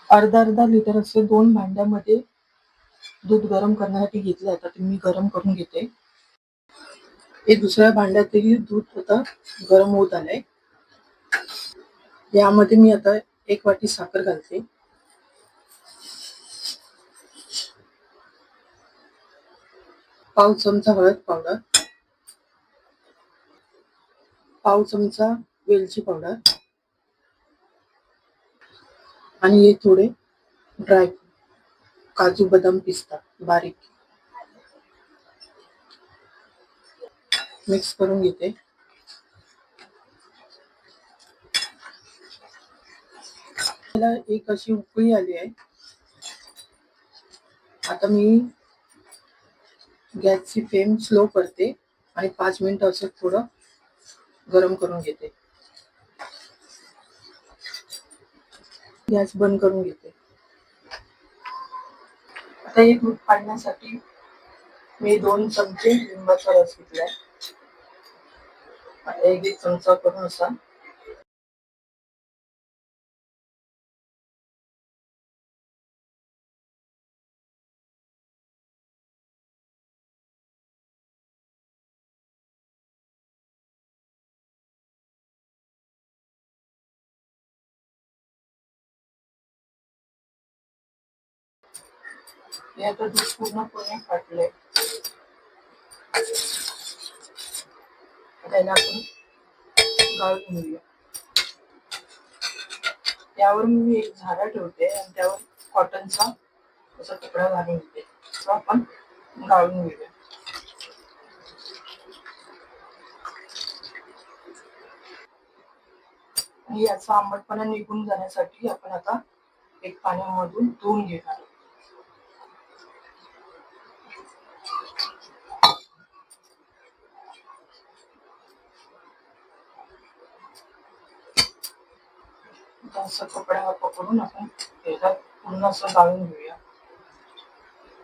अर्धा अर्धा लिटर असे 2 भांड्यामध्ये दूध गरम करण्यासाठी घेतले जातात. ते मी गरम करून घेते. हे दुसऱ्या भांड्यातही दूध आता गरम होत आलंय. यामध्ये मी आता 1 वाटी साखर घालते. पाव चमचा हळद पावडर, पाव चमचा वेलची पावडर आणि हे थोडे ड्राय काजू बदाम पिस्ता बारीक मिक्स करून घेते. मला एक अशी उकळी आली आहे. आता मी गॅसची फ्लेम स्लो करते आणि 5 मिनिटं असं थोडं गरम करून घेते. गॅस बंद करून घेते. आता हे दूध काढण्यासाठी मी 2 चमचे लिंबाचा रस घेतलाय. एक चमचा करून असा हे आता दूध पूर्णपणे फाटलंय. त्याला आपण गाळून घेऊया. यावर मी एक झारा ठेवते आणि त्यावर कॉटनचा असा कपडा घालून घेते. तो आपण गाळून घेऊया. आणि याचा आंबटपणा निघून जाण्यासाठी आपण आता एक पाण्यामधून धुवून घेणार. असं कपडा पकडून आपण त्याला पूर्ण असं गाळून घेऊया.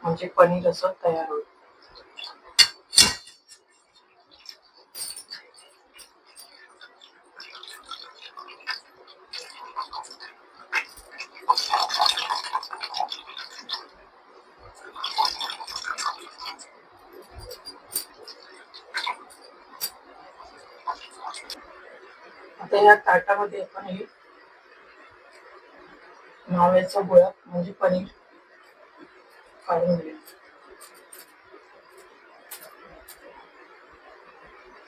म्हणजे पनीर असं तयार होईल. आता या ताटामध्ये आपण हे माव्याचा गोळा म्हणजे पनीर काढून घेऊया.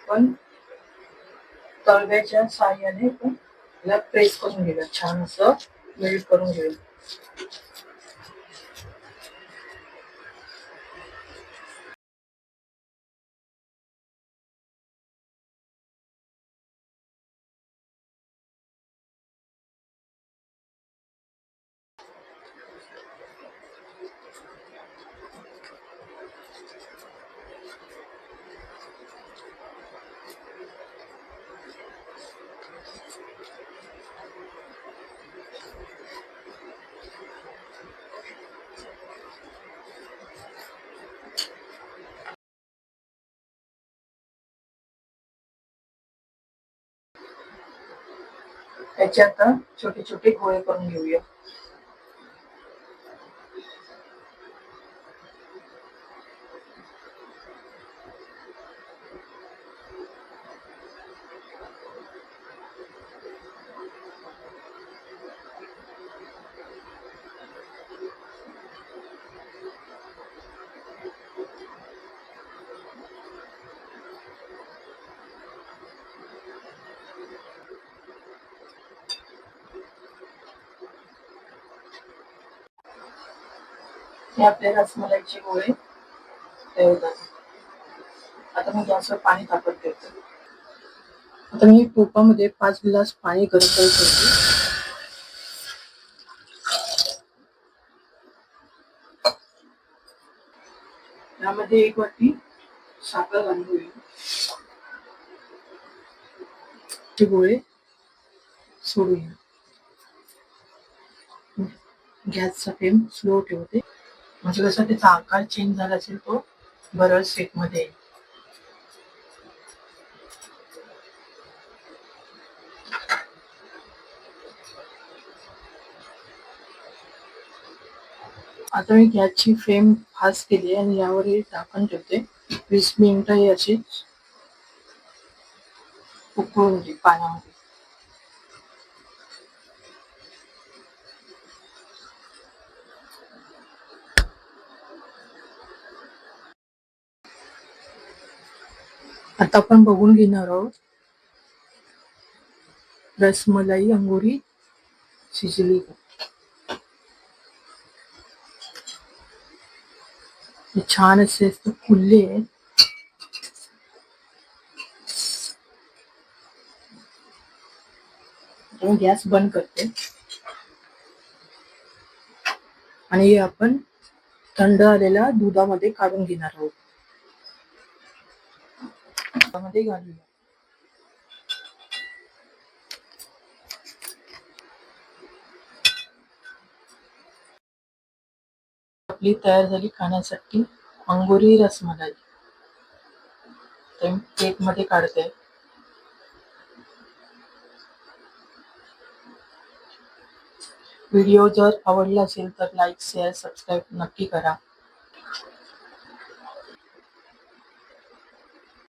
पण तळव्याच्या साहाय्याने पण याला प्रेस करून घेऊया. छान असं मेल्ट करून घेऊया. त्याचे आता छोटे छोटे गोळे करून घेऊया. हे आपल्या रसमलाईचे गोळे तयार झाले. आता मी गॅसवर पाणी तापत ठेवते. आता मी टोपामध्ये 5 ग्लास पाणी गरम करत ठेवते. यामध्ये 1 वाटी साखर घालून घेऊया. ते गोळे सोडूया. गॅसचा फ्लेम स्लो ठेवते. म्हणजे कसं त्याचा आकार चेंज झाला असेल तो बरोबर सेट मध्ये येईल. आता मी गॅसची फ्लेम फास्ट केली आहे आणि यावर हे झाकण ठेवते. 20 मिनिटं हे अशी उकळून घे पाण्यामध्ये. आता आपण बघून घेणार आहोत रसमलाई अंगुरी शिजली का. हे छान असे फुलले आहे. मी गॅस बंद करते आणि हे आपण थंड आलेल्या दुधामध्ये काढून घेणार आहोत. दुधामध्ये घालूया. आपली तयार झाली खाण्यासाठी अंगुरी रसमलाई. प्लेट मध्ये काढते. व्हिडिओ जर आवडला असेल तर लाईक शेअर सबस्क्राईब नक्की करा.